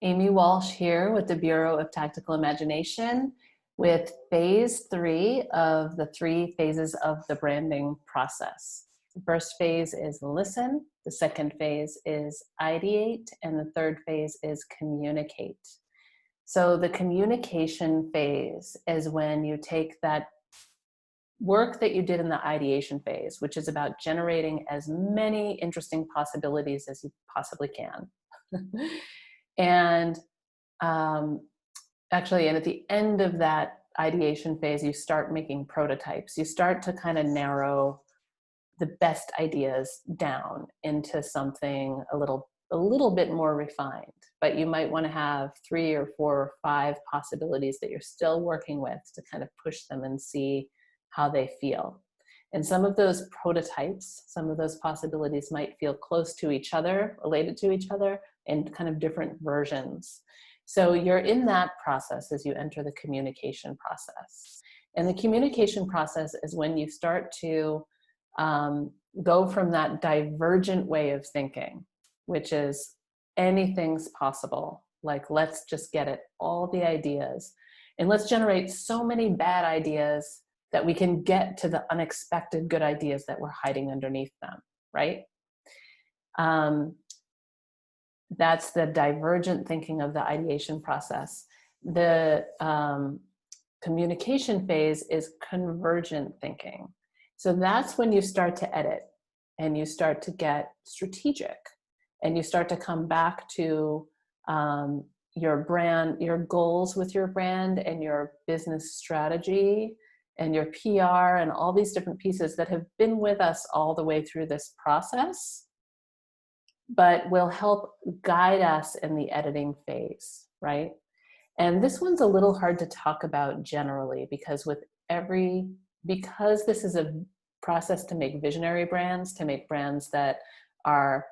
Amy Walsh here with the Bureau of Tactical Imagination with phase 3 of the 3 phases of the branding process. The first phase is listen, the second phase is ideate, and the third phase is communicate. So the communication phase is when you take that work that you did in the ideation phase, which is about generating as many interesting possibilities as you possibly can. and um, Actually, and at the end of that ideation phase, you start making prototypes. You start to kind of narrow the best ideas down into something a little bit more refined. But you might want to have 3 or 4 or 5 possibilities that you're still working with to kind of push them and see how they feel. And some of those prototypes, some of those possibilities might feel close to each other, related to each other, in kind of different versions. So you're in that process as you enter the communication process. And the communication process is when you start to go from that divergent way of thinking, which is anything's possible. Like, let's just get it, all the ideas. And let's generate so many bad ideas that we can get to the unexpected good ideas that were hiding underneath them, right? That's the divergent thinking of the ideation process. The communication phase is convergent thinking. So that's when you start to edit and you start to get strategic and you start to come back to your brand, your goals with your brand and your business strategy and your PR and all these different pieces that have been with us all the way through this process, but will help guide us in the editing phase, right? And this one's a little hard to talk about generally because because this is a process to make visionary brands, to make brands that are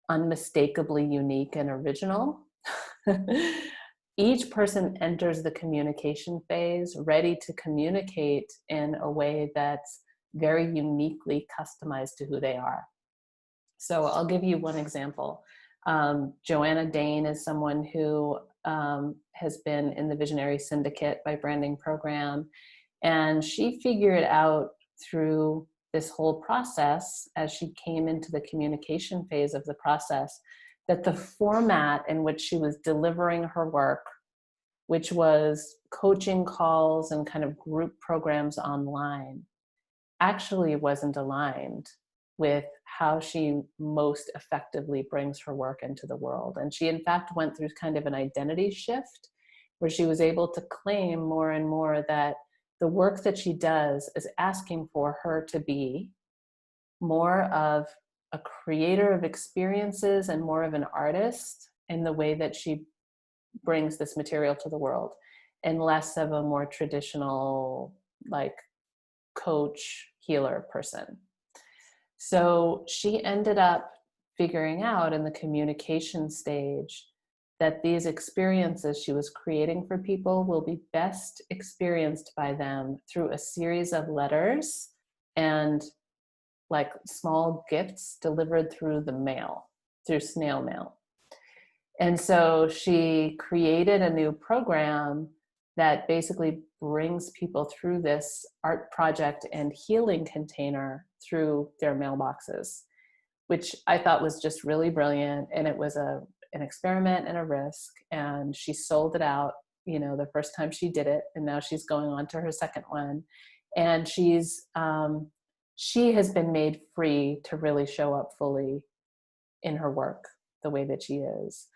unmistakably unique and original. Each person enters the communication phase ready to communicate in a way that's very uniquely customized to who they are. So I'll give you one example. Joanna Dane is someone who has been in the Visionary Syndicate by Branding program. And she figured out through this whole process, as she came into the communication phase of the process, that the format in which she was delivering her work, which was coaching calls and kind of group programs online, actually wasn't aligned with how she most effectively brings her work into the world. And she, in fact, went through kind of an identity shift where she was able to claim more and more that the work that she does is asking for her to be more of a creator of experiences and more of an artist in the way that she brings this material to the world, and less of a more traditional, like, coach, healer person. So she ended up figuring out in the communication stage that these experiences she was creating for people will be best experienced by them through a series of letters and like small gifts delivered through the mail, through snail mail. And so she created a new program that basically brings people through this art project and healing container through their mailboxes, which I thought was just really brilliant. And it was an experiment and a risk. And she sold it out, the first time she did it. And now she's going on to her second one. And she has been made free to really show up fully in her work the way that she is.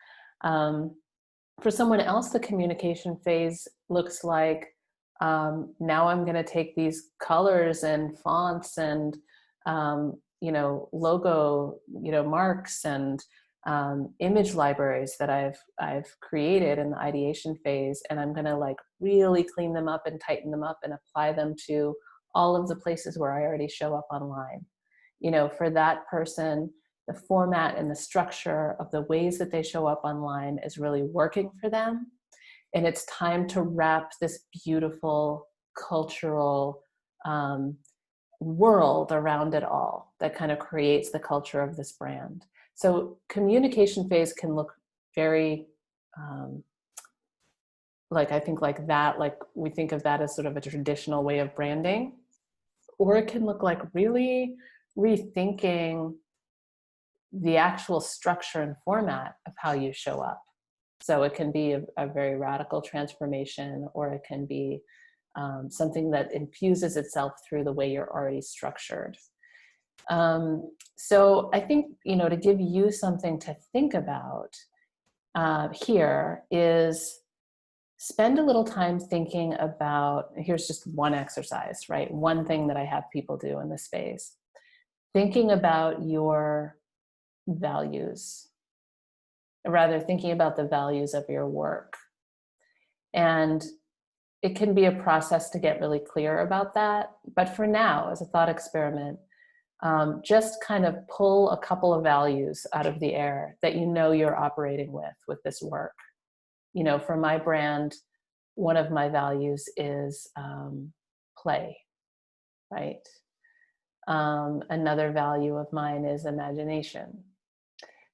For someone else, the communication phase looks like, now I'm going to take these colors and fonts and, logo, marks and image libraries that I've created in the ideation phase, and I'm going to like really clean them up and tighten them up and apply them to all of the places where I already show up online. For that person, the format and the structure of the ways that they show up online is really working for them. And it's time to wrap this beautiful cultural world around it all that kind of creates the culture of this brand. So communication phase can look very like, I think like that, like we think of that as sort of a traditional way of branding, or it can look like really rethinking the actual structure and format of how you show up. So it can be a very radical transformation, or it can be something that infuses itself through the way you're already structured. So I think, you know, to give you something to think about here is spend a little time thinking about, here's just one exercise, right? One thing that I have people do in this space, thinking about your values, or rather thinking about the values of your work. And it can be a process to get really clear about that. But for now, as a thought experiment, just kind of pull a couple of values out of the air that you know you're operating with this work. You know, for my brand, one of my values is play, right? Another value of mine is imagination.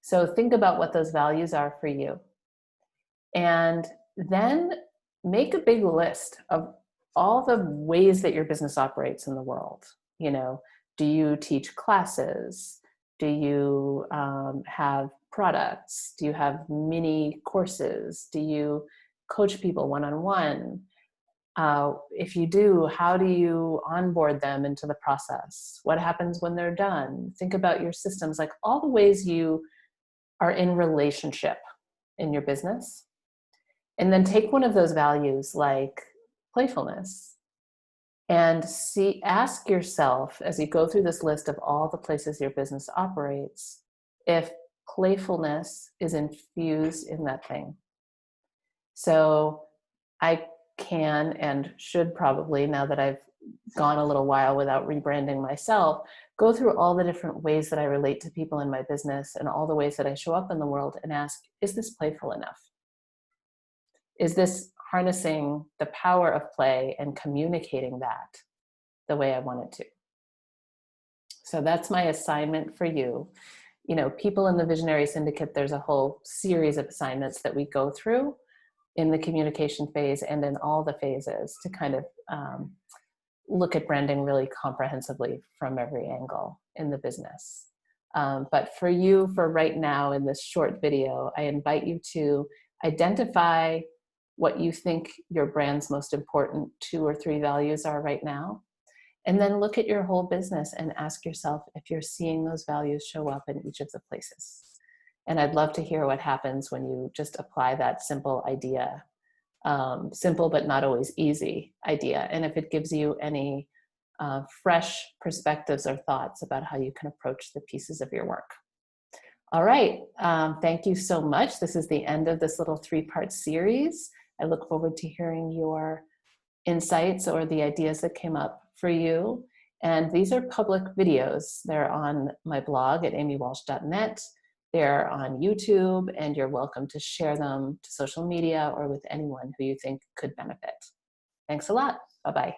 So think about what those values are for you. And then make a big list of all the ways that your business operates in the world. You know, do you teach classes? Do you have products? Do you have mini courses? Do you coach people one-on-one? If you do, how do you onboard them into the process? What happens when they're done? Think about your systems, like all the ways you are in relationship in your business. And then take one of those values like playfulness and ask yourself as you go through this list of all the places your business operates, if playfulness is infused in that thing. So I can and should probably, now that I've gone a little while without rebranding myself, go through all the different ways that I relate to people in my business and all the ways that I show up in the world and ask, is this playful enough? Is this harnessing the power of play and communicating that the way I want it to? So that's my assignment for you. You know, people in the Visionary Syndicate, there's a whole series of assignments that we go through in the communication phase and in all the phases to kind of look at branding really comprehensively from every angle in the business. But for you, for right now in this short video, I invite you to identify what you think your brand's most important 2 or 3 values are right now. And then look at your whole business and ask yourself if you're seeing those values show up in each of the places. And I'd love to hear what happens when you just apply that simple idea, simple but not always easy idea. And if it gives you any fresh perspectives or thoughts about how you can approach the pieces of your work. All right, thank you so much. This is the end of this little 3-part series. I look forward to hearing your insights or the ideas that came up for you. And these are public videos. They're on my blog at amywalsh.net. They're on YouTube, and you're welcome to share them to social media or with anyone who you think could benefit. Thanks a lot. Bye-bye.